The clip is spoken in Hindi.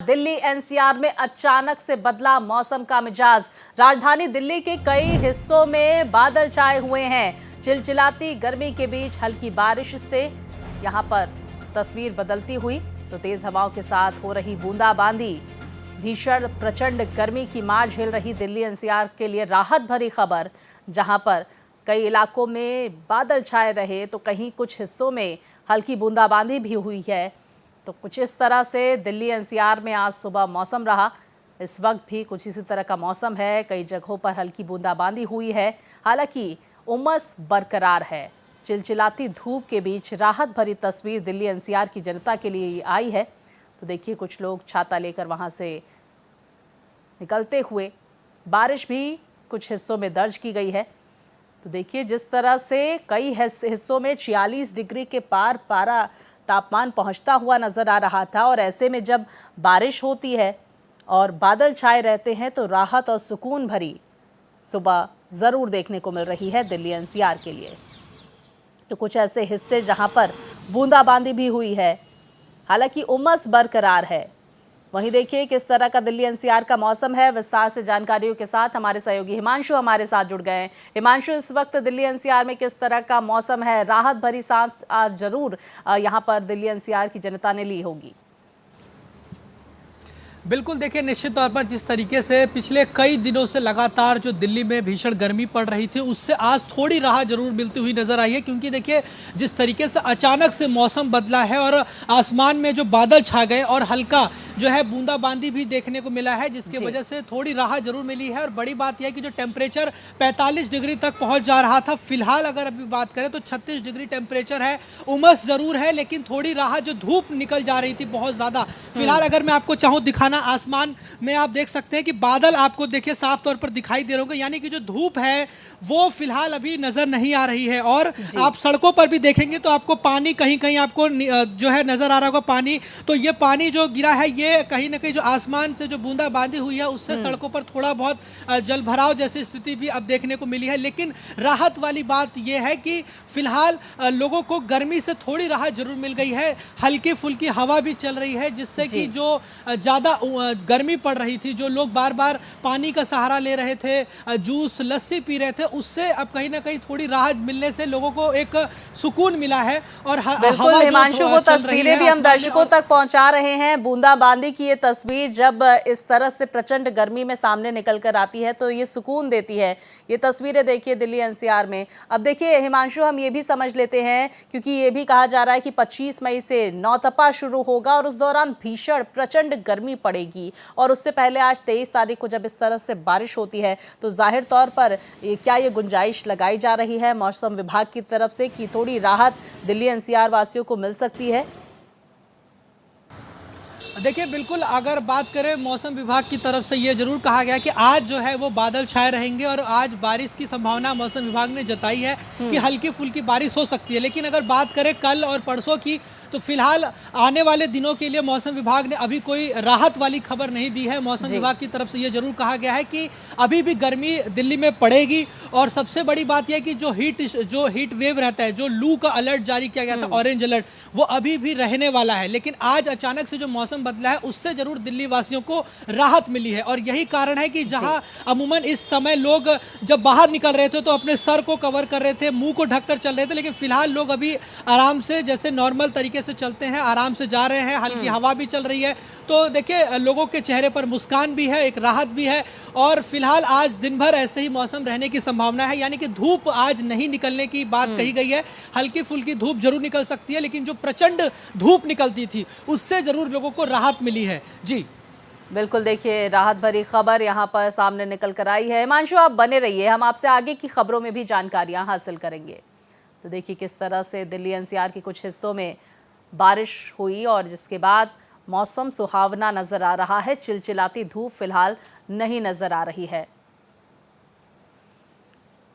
दिल्ली एनसीआर में अचानक से बदला मौसम का मिजाज। राजधानी दिल्ली के कई हिस्सों में बादल छाए हुए हैं। चिलचिलाती गर्मी के बीच हल्की बारिश से यहां पर तस्वीर बदलती हुई तो तेज हवाओं के साथ हो रही बूंदाबांदी। भीषण प्रचंड गर्मी की मार झेल रही दिल्ली एनसीआर के लिए राहत भरी खबर, जहां पर कई इलाकों में बादल छाए रहे तो कहीं कुछ हिस्सों में हल्की बूंदाबांदी भी हुई है। तो कुछ इस तरह से दिल्ली एनसीआर में आज सुबह मौसम रहा। इस वक्त भी कुछ इसी तरह का मौसम है। कई जगहों पर हल्की बूंदाबांदी हुई है। हालांकि उमस बरकरार है। चिलचिलाती धूप के बीच राहत भरी तस्वीर दिल्ली एनसीआर की जनता के लिए आई है। तो देखिए, कुछ लोग छाता लेकर वहां से निकलते हुए। बारिश भी कुछ हिस्सों में दर्ज की गई है। तो देखिए, जिस तरह से कई हिस्सों में 46 डिग्री के पार पारा तापमान पहुंचता हुआ नजर आ रहा था, और ऐसे में जब बारिश होती है और बादल छाए रहते हैं तो राहत और सुकून भरी सुबह जरूर देखने को मिल रही है दिल्ली एनसीआर के लिए। तो कुछ ऐसे हिस्से जहां पर बूंदाबांदी भी हुई है, हालांकि उमस बरकरार है। वहीं देखिए किस तरह का दिल्ली एनसीआर का मौसम है। विस्तार से जानकारियों के साथ हमारे सहयोगी हिमांशु हमारे साथ जुड़ गए हैं। हिमांशु, इस वक्त दिल्ली एनसीआर में किस तरह का मौसम है? राहत भरी सांस आज जरूर यहां पर दिल्ली एनसीआर की जनता ने ली होगी। बिल्कुल, देखिए, निश्चित तौर पर जिस तरीके से पिछले कई दिनों से लगातार जो दिल्ली में भीषण गर्मी पड़ रही थी, उससे आज थोड़ी राहत जरूर मिलती हुई नजर आई है। क्योंकि देखिए, जिस तरीके से अचानक से मौसम बदला है और आसमान में जो बादल छा गए और हल्का जो है बूंदाबांदी भी देखने को मिला है, जिसकी वजह से थोड़ी राहत जरूर मिली है। और बड़ी बात यह है कि जो टेम्परेचर 45 डिग्री तक पहुंच जा रहा था, फिलहाल अगर अभी बात करें तो 36 डिग्री टेम्परेचर है। उमस जरूर है, लेकिन थोड़ी राहत, जो धूप निकल जा रही थी बहुत ज्यादा। फिलहाल अगर मैं आपको चाहूँ दिखाना, आसमान में आप देख सकते हैं कि बादल आपको देखिए साफ तौर पर दिखाई दे रहे होंगे, यानी कि जो धूप है वो फिलहाल अभी नजर नहीं आ रही है। और आप सड़कों पर भी देखेंगे तो आपको पानी कहीं कहीं आपको जो है नजर आ रहा होगा पानी। तो ये पानी जो गिरा है, ये कहीं ना कहीं जो आसमान से जो बूंदाबांदी हुई है उससे सड़कों पर थोड़ा बहुत जल भराव जैसी स्थिति भी अब देखने को मिली है। लेकिन राहत वाली बात यह है कि फिलहाल लोगों को गर्मी से थोड़ी राहत जरूर मिल गई है। हल्की फुल्की हवा भी चल रही है, जिससे कि जो ज्यादा गर्मी पड़ रही थी, जो लोग बार बार पानी का सहारा ले रहे थे, जूस लस्सी पी रहे थे, उससे अब कहीं ना कहीं थोड़ी राहत मिलने से लोगों को एक सुकून मिला है। और बिल्कुल हिमांशु, वो तस्वीरें भी हम दर्शकों तक पहुंचा रहे हैं। बूंदाबांदी की ये तस्वीर जब इस तरह से प्रचंड गर्मी में सामने निकल कर आती है तो ये सुकून देती है। ये तस्वीरें देखिए दिल्ली एनसीआर में। अब देखिए हिमांशु, हम ये भी समझ लेते हैं, क्योंकि ये भी कहा जा रहा है कि 25 मई से नौतपा शुरू होगा और उस दौरान भीषण प्रचंड गर्मी पड़ेगी। और उससे पहले आज 23 तारीख को जब इस तरह से बारिश होती है तो जाहिर तौर पर क्या ये गुंजाइश लगाई जा रही है मौसम विभाग की तरफ से कि थोड़ी राहत दिल्ली एनसीआर वासियों को मिल सकती है? देखिए, बिल्कुल, अगर बात करें मौसम विभाग की तरफ से ये जरूर कहा गया कि आज जो है वो बादल छाए रहेंगे और आज बारिश की संभावना मौसम विभाग ने जताई है कि हल्की फुल्की बारिश हो सकती है। लेकिन अगर बात करें कल और परसों की, तो फिलहाल आने वाले दिनों के लिए मौसम विभाग ने अभी कोई राहत वाली खबर नहीं दी है। मौसम विभाग की तरफ से ये जरूर कहा गया है कि अभी भी गर्मी दिल्ली में पड़ेगी। और सबसे बड़ी बात यह कि जो हीट वेव रहता है, जो लू का अलर्ट जारी किया गया था, ऑरेंज अलर्ट, वो अभी भी रहने वाला है। लेकिन आज अचानक से जो मौसम बदला है उससे जरूर दिल्ली वासियों को राहत मिली है। और यही कारण है कि जहां अमूमन इस समय लोग जब बाहर निकल रहे थे तो अपने सर को कवर कर रहे थे, मुंह को ढककर चल रहे थे, लेकिन फिलहाल लोग अभी आराम से, जैसे नॉर्मल तरीके से चलते हैं, आराम से जा रहे हैं। हल्की हवा भी चल रही है। तो देखिए, लोगों के चेहरे पर मुस्कान भी है, एक राहत भी है। और फिलहाल आज दिन भर ऐसे ही मौसम रहने की संभावना है, यानी कि धूप आज नहीं निकलने की बात कही गई है। हल्की फुल्की धूप जरूर निकल सकती है, लेकिन जो प्रचंड धूप निकलती थी उससे जरूर लोगों को राहत मिली है। जी बिल्कुल, देखिए राहत भरी खबर यहाँ पर सामने निकल कर आई है। हिमांशु, आप बने रहिए, हम आपसे आगे की खबरों में भी जानकारियां हासिल करेंगे। तो देखिए किस तरह से दिल्ली एनसीआर के कुछ हिस्सों में बारिश हुई और जिसके बाद मौसम सुहावना नजर आ रहा है। चिलचिलाती धूप फिलहाल नहीं नजर आ रही है।